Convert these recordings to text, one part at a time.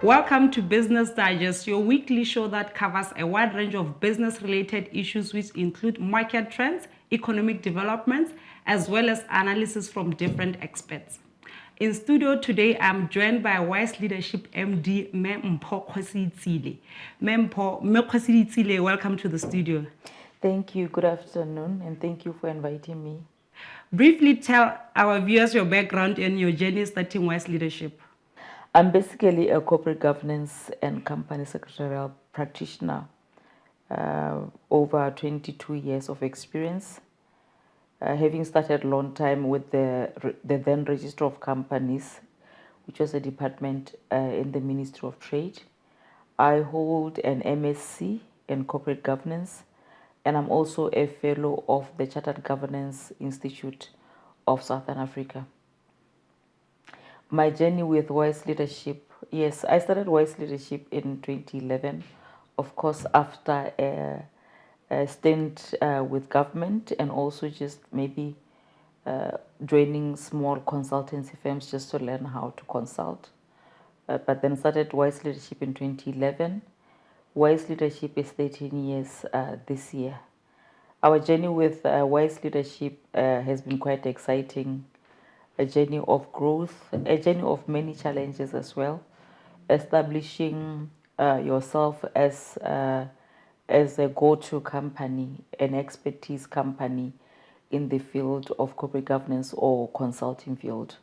Welcome to Business Digest, your weekly show that covers a wide range of business-related issues which include market trends, economic developments, as well as analysis from different experts. In studio today, I'm joined by Wise Leadership MD, Mpho Kgosietsile. Mpho Kgosietsile, welcome to the studio. Thank you. Good afternoon, and thank you for inviting me. Briefly tell our viewers your background and your journey starting Wise Leadership. I'm basically a corporate governance and company secretarial practitioner, over 22 years of experience, having started a long time with the then Register of Companies, which was a department in the Ministry of Trade. I hold an MSc in corporate governance, and I'm also a fellow of the Chartered Governance Institute of Southern Africa. My journey with Wise Leadership, yes, I started Wise Leadership in 2011, of course, after a stint with government, and also just maybe joining small consultancy firms just to learn how to consult. But then started Wise Leadership in 2011. Wise Leadership is 13 years this year. Our journey with Wise Leadership has been quite exciting. A journey of growth, a journey of many challenges as well. Establishing yourself as a go-to company, an expertise company in the field of corporate governance or consulting field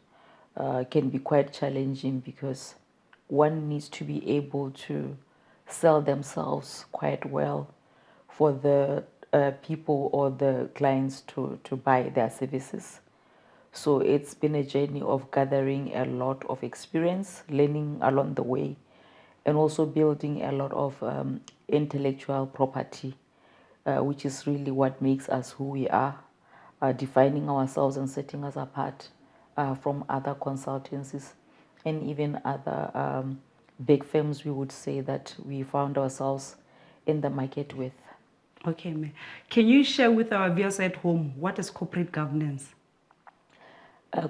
can be quite challenging, because one needs to be able to sell themselves quite well for the people or the clients to buy their services. So it's been a journey of gathering a lot of experience, learning along the way, and also building a lot of intellectual property, which is really what makes us who we are, defining ourselves and setting us apart from other consultancies and even other big firms we would say that we found ourselves in the market with. Okay, ma'am. Can you share with our viewers at home what is corporate governance?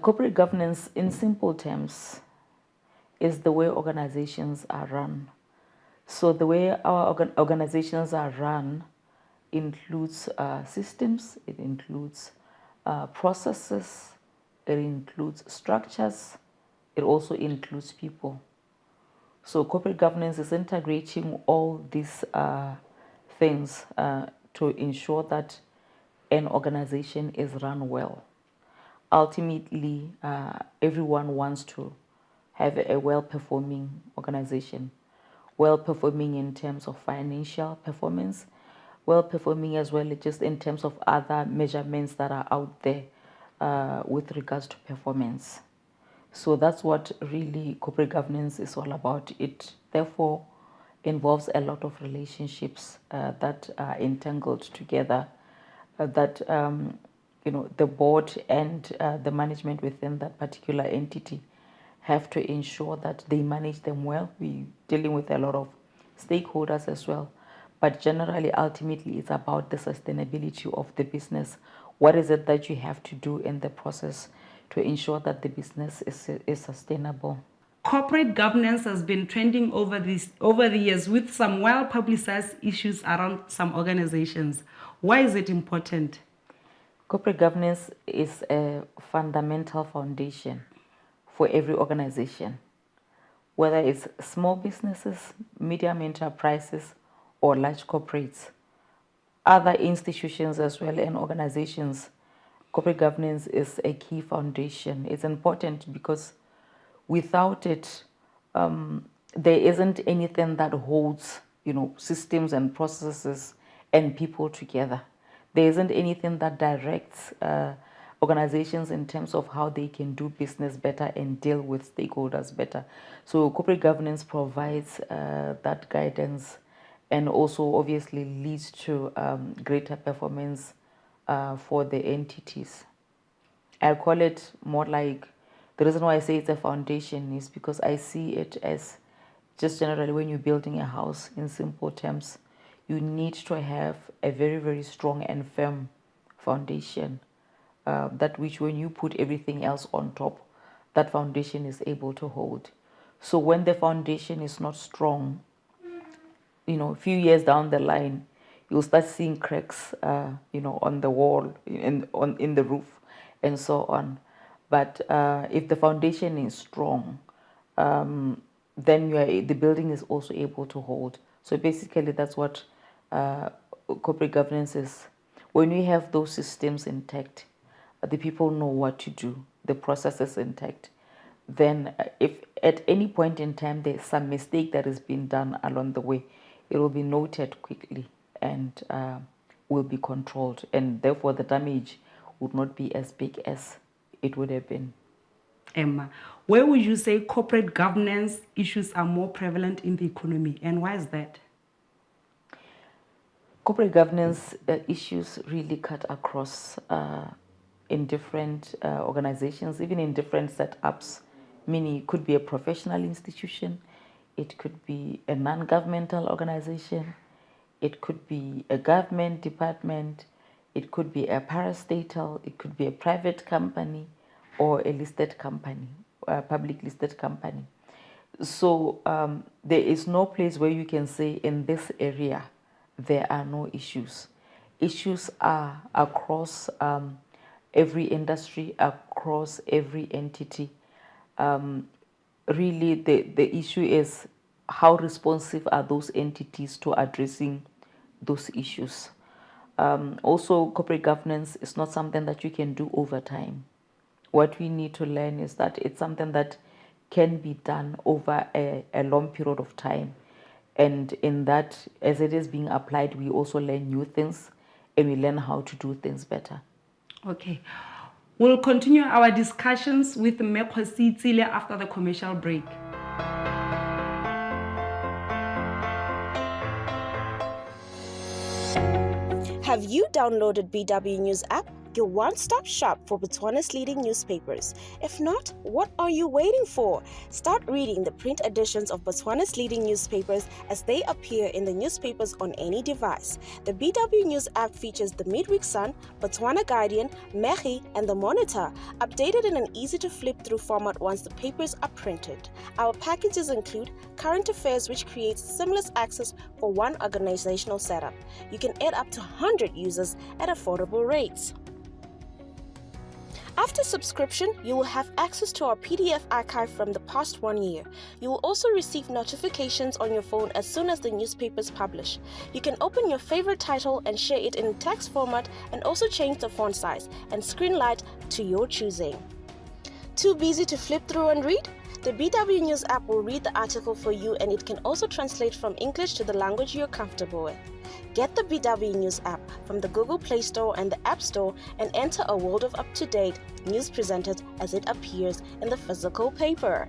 Corporate governance, in simple terms, is the way organizations are run. So the way our organizations are run includes systems, it includes processes, it includes structures, it also includes people. So corporate governance is integrating all these things to ensure that an organization is run well. Ultimately, everyone wants to have a well-performing organization, well-performing in terms of financial performance, well-performing as well just in terms of other measurements that are out there with regards to performance. So that's what really corporate governance is all about. It therefore involves a lot of relationships that are entangled together, that the board and the management within that particular entity have to ensure that they manage them well. We're dealing with a lot of stakeholders as well. But generally, ultimately, it's about the sustainability of the business. What is it that you have to do in the process to ensure that the business is sustainable? Corporate governance has been trending over the years with some well-publicized issues around some organizations. Why is it important? Corporate governance is a fundamental foundation for every organization, whether it's small businesses, medium enterprises, or large corporates, other institutions as well, and organizations. Corporate governance is a key foundation. It's important because without it, there isn't anything that holds, systems and processes and people together. There isn't anything that directs organizations in terms of how they can do business better and deal with stakeholders better. So corporate governance provides that guidance, and also obviously leads to greater performance for the entities. I call it more like, the reason why I say it's a foundation is because I see it as just generally when you're building a house, in simple terms, you need to have a very, very strong and firm foundation, that which when you put everything else on top, that foundation is able to hold. So when the foundation is not strong, a few years down the line, you'll start seeing cracks, on the wall, in the roof, and so on. But if the foundation is strong, then the building is also able to hold. So basically, that's what corporate governance is. When we have those systems intact, the people know what to do, the process is intact. Then, if at any point in time there's some mistake that has been done along the way, it will be noted quickly and will be controlled, and therefore the damage would not be as big as it would have been. Emma, where would you say corporate governance issues are more prevalent in the economy, and why is that? Corporate governance issues really cut across in different organizations, even in different setups, meaning it could be a professional institution, it could be a non-governmental organization, it could be a government department, it could be a parastatal, it could be a private company or a listed company, a public listed company. So there is no place where you can say in this area there are no issues. Issues are across every industry, across every entity. Really, the issue is how responsive are those entities to addressing those issues. Also, corporate governance is not something that you can do over time. What we need to learn is that it's something that can be done over a long period of time. And in that, as it is being applied, we also learn new things and we learn how to do things better. Okay. We'll continue our discussions with Mpho Kgosietsile after the commercial break. Have you downloaded BW News app? Your one-stop shop for Botswana's leading newspapers. If not, what are you waiting for? Start reading the print editions of Botswana's leading newspapers as they appear in the newspapers on any device. The BW News app features the Midweek Sun, Botswana Guardian, Mekhi, and the Monitor, updated in an easy-to-flip-through format once the papers are printed. Our packages include current affairs, which creates seamless access for one organizational setup. You can add up to 100 users at affordable rates. After subscription, you will have access to our PDF archive from the past 1 year. You will also receive notifications on your phone as soon as the newspapers publish. You can open your favorite title and share it in text format, and also change the font size and screen light to your choosing. Too busy to flip through and read? The BW News app will read the article for you, and it can also translate from English to the language you're comfortable with. Get the BW News app from the Google Play Store and the App Store and enter a world of up-to-date news presented as it appears in the physical paper.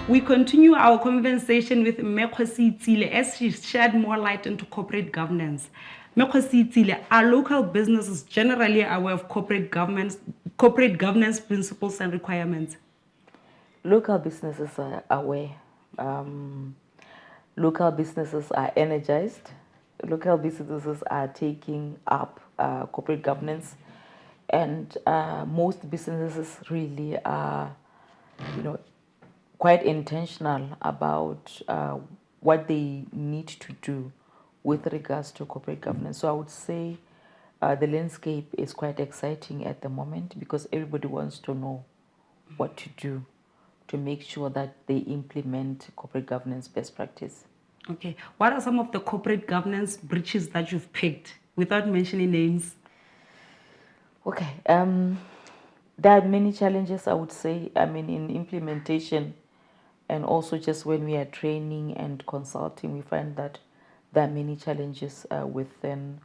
We continue our conversation with Mpho Kgosietsile as she shed more light into corporate governance. Mpho Kgosietsile, are local businesses generally aware of corporate governance principles and requirements? Local businesses are aware. Local businesses are energized. Local businesses are taking up corporate governance, and most businesses really are, quite intentional about what they need to do with regards to corporate governance. So I would say the landscape is quite exciting at the moment, because everybody wants to know what to do to make sure that they implement corporate governance best practice. Okay. What are some of the corporate governance breaches that you've picked, without mentioning names? Okay. There are many challenges, I would say, in implementation, and also just when we are training and consulting, we find that there are many challenges within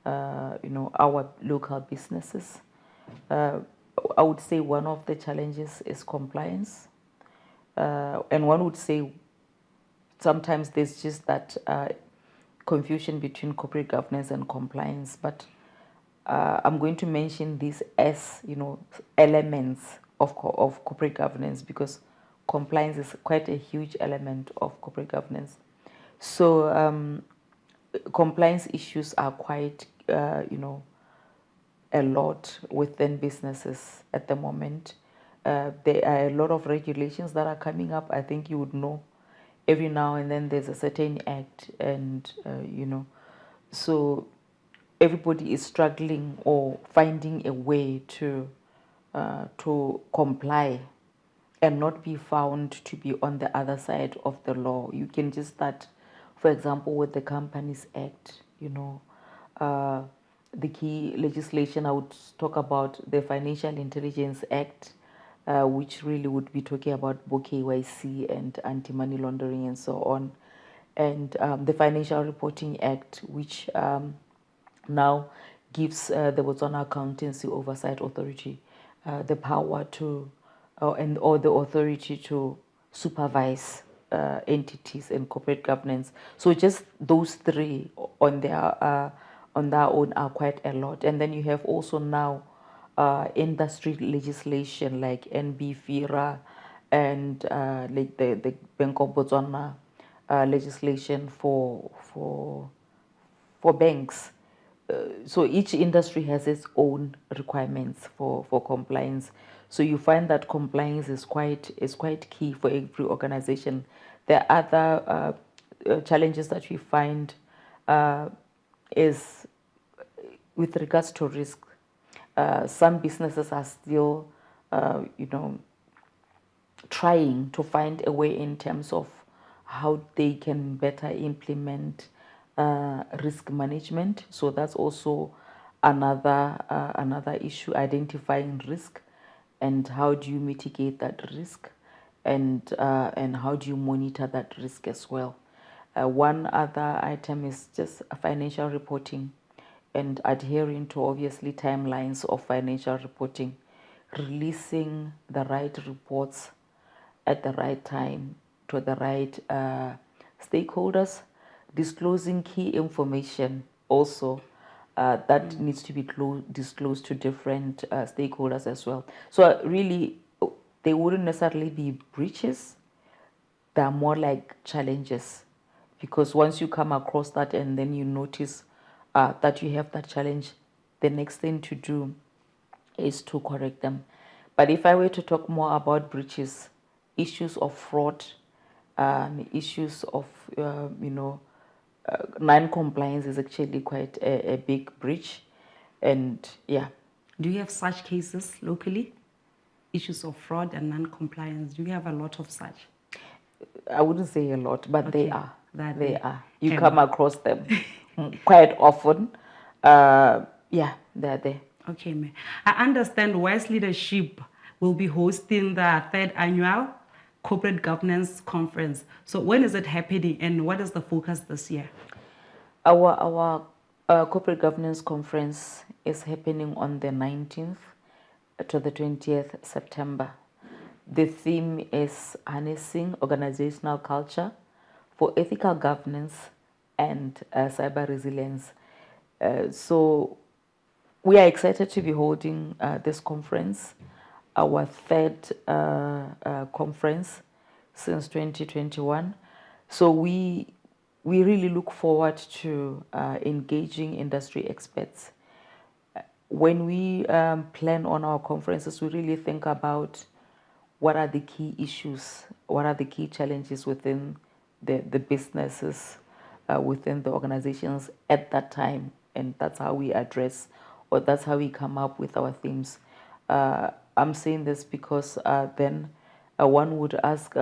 our local businesses. I would say one of the challenges is compliance, and one would say sometimes there's just that confusion between corporate governance and compliance. But I'm going to mention these as elements of corporate governance, because compliance is quite a huge element of corporate governance. So compliance issues are quite, a lot within businesses at the moment. There are a lot of regulations that are coming up. I think you would know every now and then there's a certain act, and so everybody is struggling or finding a way to comply and not be found to be on the other side of the law. You can just start, for example, with the Companies Act, the key legislation. I would talk about the Financial Intelligence Act, which really would be talking about both KYC and anti-money laundering and so on. And the Financial Reporting Act, which now gives the Botswana Accountancy Oversight Authority the power to or the authority to supervise entities and corporate governance. So just those three on their own are quite a lot. And then you have also now industry legislation like NB-FIRA and like the Bank of Botswana legislation for banks. So each industry has its own requirements for compliance. So you find that compliance is quite key for every organization. There are other challenges that we find is with regards to risk. Some businesses are still, trying to find a way in terms of how they can better implement risk management. So that's also another issue, identifying risk and how do you mitigate that risk, and how do you monitor that risk as well. One other item is just financial reporting and adhering to obviously timelines of financial reporting, releasing the right reports at the right time to the right stakeholders, disclosing key information also that needs to be disclosed to different stakeholders as well. So really, they wouldn't necessarily be breaches. They are more like challenges, because once you come across that and then you notice that you have that challenge, the next thing to do is to correct them. But if I were to talk more about breaches, issues of fraud, issues of non-compliance is actually quite a big breach. And yeah. Do you have such cases locally? Issues of fraud and non-compliance. Do you have a lot of such? I wouldn't say a lot, but Okay, they are. that They they- are. You come across them quite often. Yeah, they're there. Okay, ma'am. I understand Wise Leadership will be hosting the third annual Corporate Governance Conference. So when is it happening and what is the focus this year? Our Corporate Governance Conference is happening on the 19th to the 20th September. The theme is harnessing organizational culture for ethical governance and cyber resilience. So we are excited to be holding this conference, our third conference since 2021. So we really look forward to engaging industry experts. When we plan on our conferences, we really think about what are the key issues, what are the key challenges within the businesses, within the organizations at that time. And that's how we address, or that's how we come up with our themes. I'm saying this because then one would ask,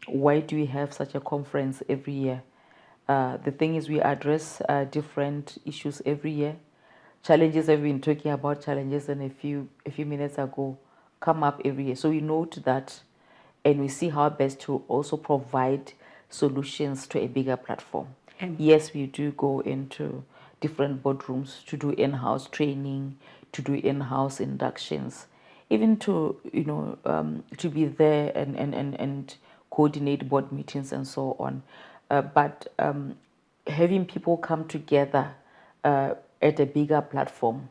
why do we have such a conference every year? The thing is, we address different issues every year. Challenges, I've been talking about challenges and a few minutes ago, come up every year. So we note that and we see how best to also provide solutions to a bigger platform. Yes, we do go into different boardrooms to do in-house training, to do in-house inductions, even to to be there and coordinate board meetings and so on. But having people come together at a bigger platform,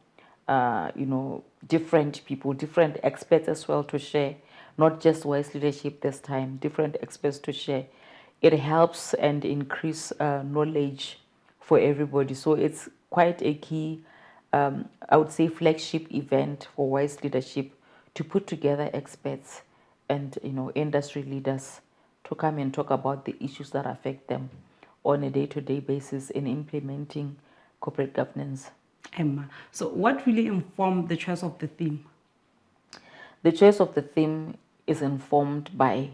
different people, different experts as well to share, not just Wise Leadership this time, different experts to share, it helps and increase knowledge for everybody. So it's quite a key, I would say, flagship event for wise leadership to put together experts and industry leaders to come and talk about the issues that affect them on a day-to-day basis in implementing corporate governance. Emma, so what really informed the choice of the theme? The choice of the theme is informed by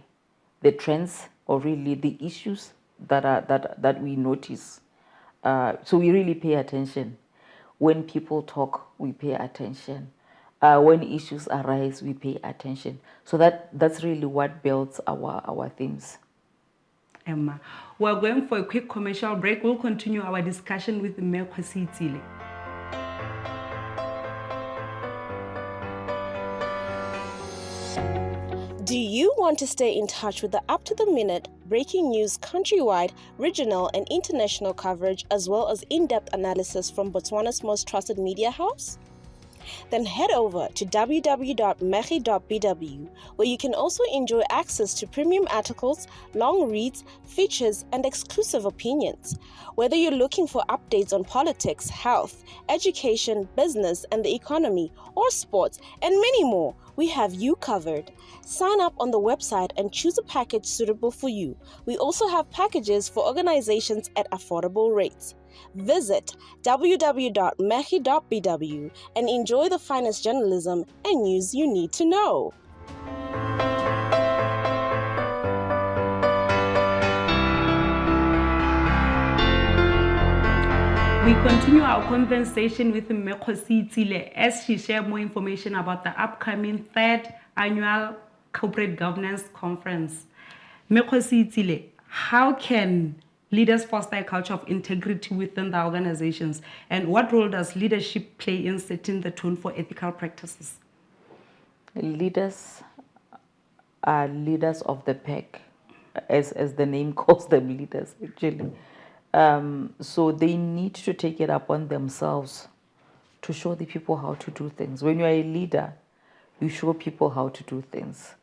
the trends, or really the issues that we notice. So we really pay attention. When people talk, we pay attention. When issues arise, we pay attention. So that's really what builds our themes. Emma, we're going for a quick commercial break. We'll continue our discussion with Mpho Kgosietsile. Do you want to stay in touch with the up-to-the-minute breaking news countrywide, regional and international coverage, as well as in-depth analysis from Botswana's most trusted media house? Then head over to www.megi.bw, where you can also enjoy access to premium articles, long reads, features, and exclusive opinions. Whether you're looking for updates on politics, health, education, business and the economy, or sports, and many more, we have you covered. Sign up on the website and choose a package suitable for you. We also have packages for organizations at affordable rates. Visit www.megi.bw and enjoy the finest journalism and news you need to know. We continue our conversation with Mpho Kgosietsile as she shares more information about the upcoming 3rd Annual Corporate Governance Conference. Mpho Kgosietsile, how can leaders foster a culture of integrity within the organizations, and what role does leadership play in setting the tone for ethical practices? Leaders are leaders of the pack, as the name calls them, leaders actually. So they need to take it upon themselves to show the people how to do things. When you are a leader, you show people how to do things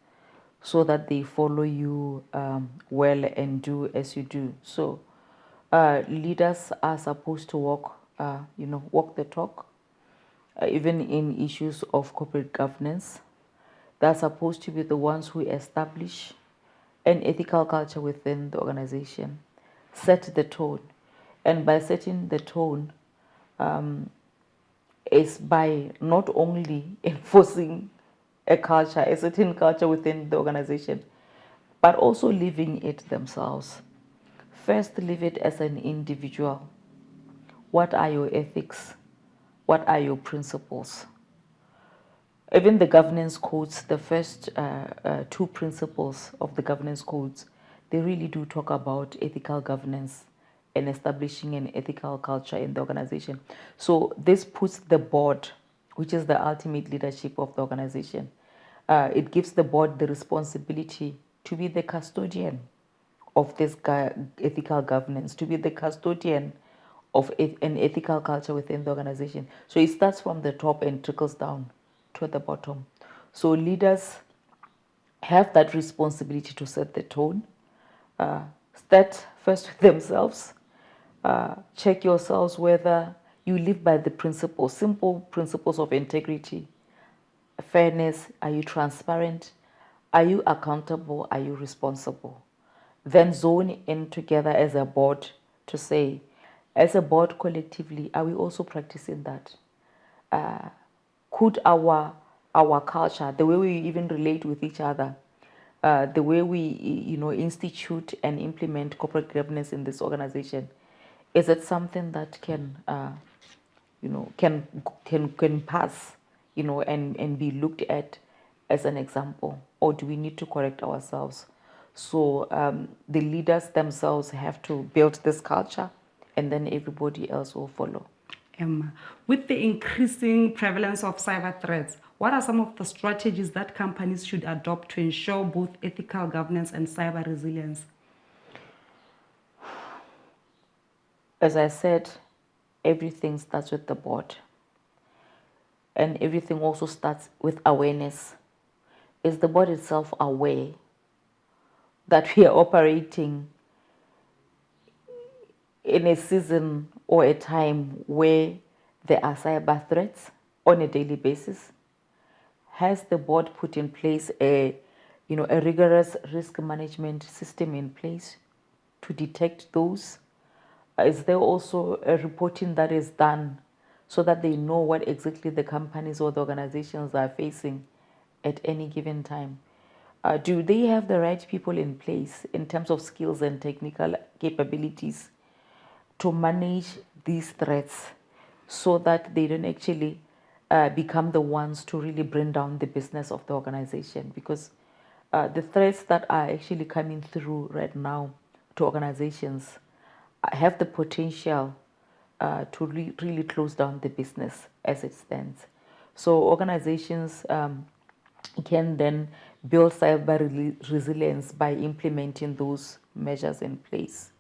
so that they follow you well and do as you do. So leaders are supposed to walk the talk, even in issues of corporate governance. They're supposed to be the ones who establish an ethical culture within the organization, set the tone. And by setting the tone is by not only enforcing a certain culture within the organization, but also living it themselves. First, live it as an individual. What are your ethics? What are your principles? Even the governance codes, the first 2 principles of the governance codes, they really do talk about ethical governance and establishing an ethical culture in the organization. So this puts the board, which is the ultimate leadership of the organization, it gives the board the responsibility to be the custodian of this ethical governance, to be the custodian of an ethical culture within the organization. So it starts from the top and trickles down to the bottom. So leaders have that responsibility to set the tone. Start first with themselves. Check yourselves whether you live by the principles, simple principles of integrity, fairness. Are you transparent? Are you accountable? Are you responsible? Then zone in together as a board to say, as a board collectively, are we also practicing that? Could our culture, the way we even relate with each other, the way we institute and implement corporate governance in this organization, is it something that can pass and be looked at as an example, or do we need to correct ourselves? So the leaders themselves have to build this culture, and then everybody else will follow. Emma, with the increasing prevalence of cyber threats, what are some of the strategies that companies should adopt to ensure both ethical governance and cyber resilience? As I said, everything starts with the board. And everything also starts with awareness. Is the board itself aware that we are operating in a season or a time where there are cyber threats on a daily basis? Has the board put in place a rigorous risk management system in place to detect those? Is there also a reporting that is done so that they know what exactly the companies or the organizations are facing at any given time? Do they have the right people in place in terms of skills and technical capabilities to manage these threats so that they don't actually become the ones to really bring down the business of the organization? Because the threats that are actually coming through right now to organizations have the potential to really close down the business as it stands. So organizations can then build cyber resilience by implementing those measures in place.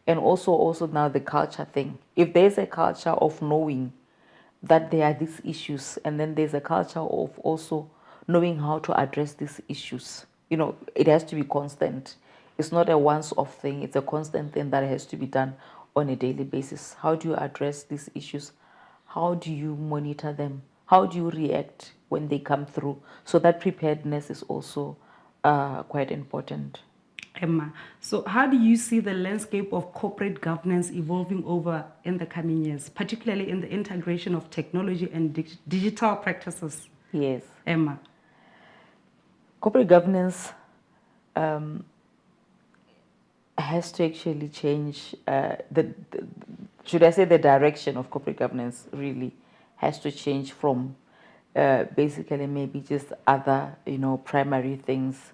And also now the culture thing. If there's a culture of knowing that there are these issues, and then there's a culture of also knowing how to address these issues, it has to be constant. It's not a once-off thing. It's a constant thing that has to be done on a daily basis. How do you address these issues? How do you monitor them? How do you react when they come through? So that preparedness is also quite important. Emma, so how do you see the landscape of corporate governance evolving over in the coming years, particularly in the integration of technology and digital practices? Yes. Emma. Corporate governance has to actually change should I say the direction of corporate governance really has to change from basically maybe just other primary things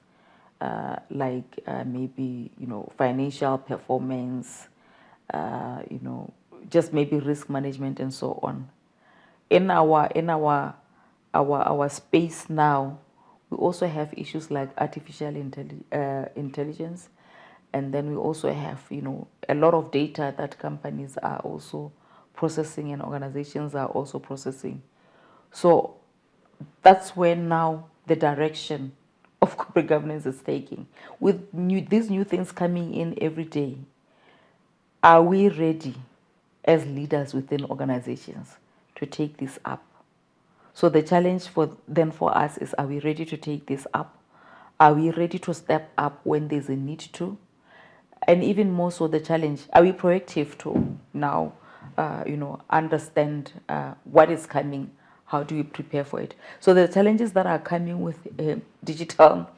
like maybe financial performance, just maybe risk management and so on. In our space now, we also have issues like artificial intelligence, and then we also have a lot of data that companies are also processing and organizations are also processing. So that's where now the direction of corporate governance is taking. With these new things coming in every day, are we ready as leaders within organizations to take this up? So the challenge for us is, are we ready to take this up? Are we ready to step up when there's a need to? And even more so, the challenge, are we proactive to now understand what is coming? How do we prepare for it? So the challenges that are coming with digital,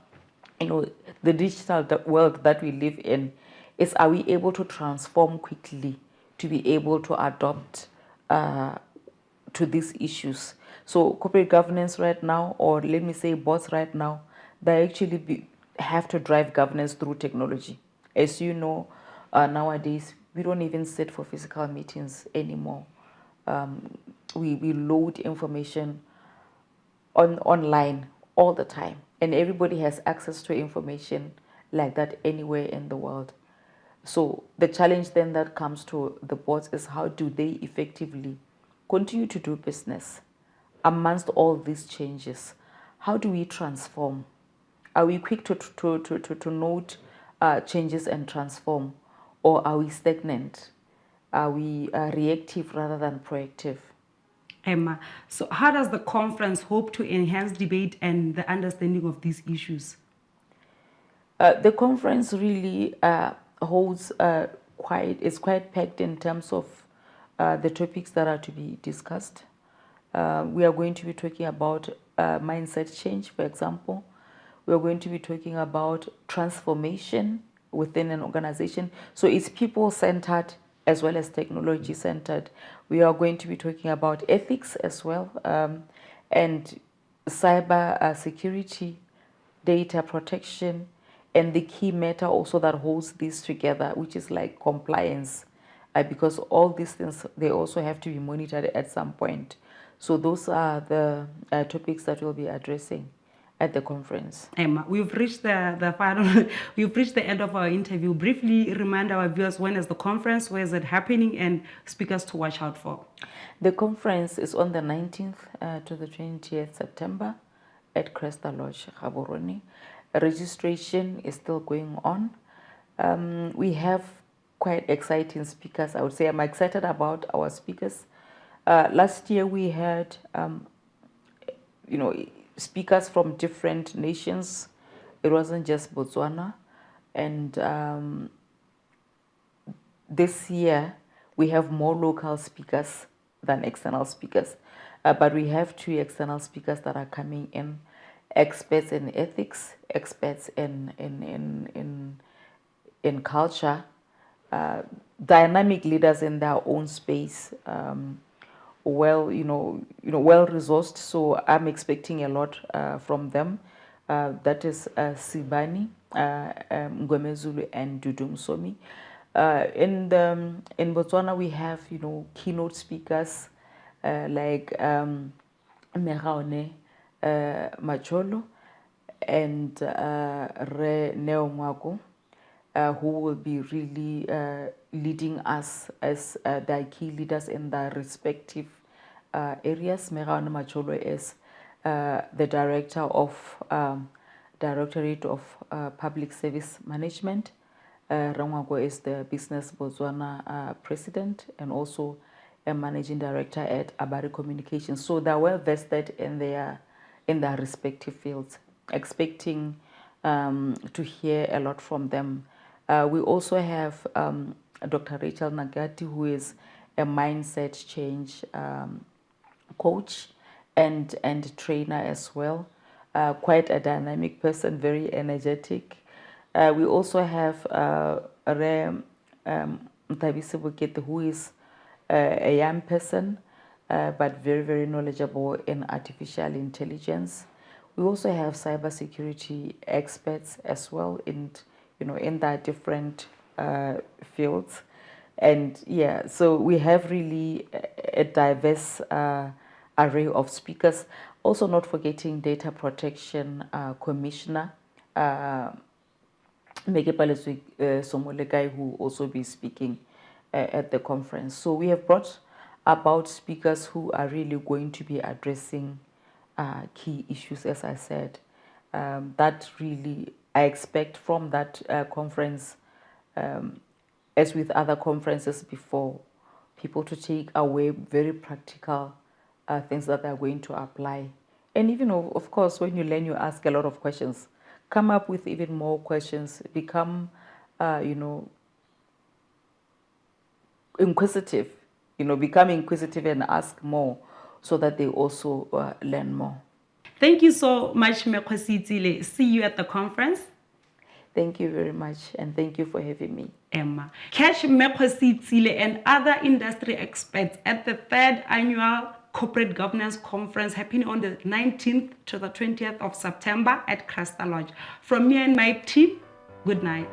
the digital world that we live in, is, are we able to transform quickly to be able to adopt to these issues? So corporate governance right now, or let me say boards right now, they actually have to drive governance through technology. As you know, nowadays, we don't even sit for physical meetings anymore. We load information online all the time, and everybody has access to information like that anywhere in the world. So the challenge then that comes to the boards is, how do they effectively continue to do business amongst all these changes? How do we transform? Are we quick to note changes and transform, or are we stagnant? Are we reactive rather than proactive? Emma, so how does the conference hope to enhance debate and the understanding of these issues? The conference really holds is quite packed in terms of the topics that are to be discussed. We are going to be talking about mindset change, for example. We are going to be talking about transformation within an organization. So it's people-centered as well as technology-centered. We are going to be talking about ethics as well, and cyber security, data protection, and the key matter also that holds this together, which is like compliance, because all these things, they also have to be monitored at some point. So those are the topics that we'll be addressing at the conference. Emma, we've reached the final, we've reached the end of our interview. Briefly remind our viewers, when is the conference, where is it happening, and speakers to watch out for. The conference is on the 19th to the 20th September at Cresta Lodge, Gaborone. Registration is still going on. We have quite exciting speakers. I would say I'm excited about our speakers. Last year we had, speakers from different nations. It wasn't just Botswana. And this year we have more local speakers than external speakers. But we have 2 external speakers that are coming in, experts in ethics, experts in culture, dynamic leaders in their own space, well resourced. So I'm expecting a lot from them. That is Sibani, Ngomezulu, and Dudum Somi. In Botswana we have keynote speakers like Meraone Macholo and Re Neongwako, who will be really leading us as their key leaders in their respective areas. Meraone Macholo is the director of Directorate of Public Service Management. Rangwako is the Business Botswana president and also a managing director at Abari Communications. So they're well vested in their respective fields. Expecting to hear a lot from them. We also have Dr. Rachel Nagati, who is a mindset change coach and trainer as well. Quite a dynamic person, very energetic. We also have Re Mtabisi Bukete, who is a young person, but very, very knowledgeable in artificial intelligence. We also have cybersecurity experts as well in their different fields. And yeah, so we have really a diverse array of speakers. Also not forgetting Data Protection Commissioner, Megepaleswi Somolekai, who will also be speaking at the conference. So we have brought about speakers who are really going to be addressing key issues, as I said. That really, I expect from that conference, as with other conferences before, people to take away very practical things that they're going to apply. And even, of course, when you learn, you ask a lot of questions. Come up with even more questions. Become, inquisitive. Become inquisitive and ask more so that they also learn more. Thank you so much, Mpho Kgosietsile. See you at the conference. Thank you very much, and thank you for having me. Emma. Catch Mpho Kgosietsile and other industry experts at the 3rd Annual Corporate Governance Conference happening on the 19th to the 20th of September at Cresta Lodge. From me and my team, good night.